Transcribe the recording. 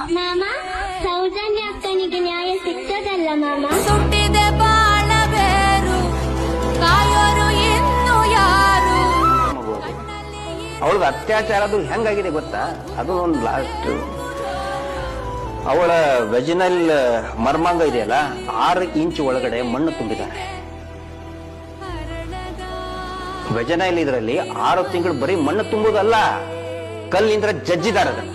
ಮಾಮ, ಸೌಜನ್ಯ ಅಕ್ಕನಿಗೆ ನ್ಯಾಯ ಸಿಗ್ತದಲ್ಲ ಮಾಮ? ಸುಟ್ಟಿದೆ ಬಾಳ ಬೇರು, ಕಾಯೋರು ಇನ್ನು ಯಾರು? ಅವಳದ ಅತ್ಯಾಚಾರ ಅದು ಹೆಂಗಾಗಿದೆ ಗೊತ್ತಾ? ಅದು ಒಂದು ಲಾಸ್ಟ್ ಅವಳ ವೆಜಿನಲ್ ಮರ್ಮಾಂಗ ಇದೆಯಲ್ಲ 6 ಇಂಚ್ ಒಳಗಡೆ ಮಣ್ಣು ತುಂಬಿದ್ದಾರೆ. ವೆಜನೈಲ್ ಇದರಲ್ಲಿ 6 ತಿಂಗಳು ಬರೀ ಮಣ್ಣು ತುಂಬುದಲ್ಲ, ಕಲ್ಲಿಂದ ಜಜ್ಜಿದ್ದಾರೆ ಅದನ್ನ.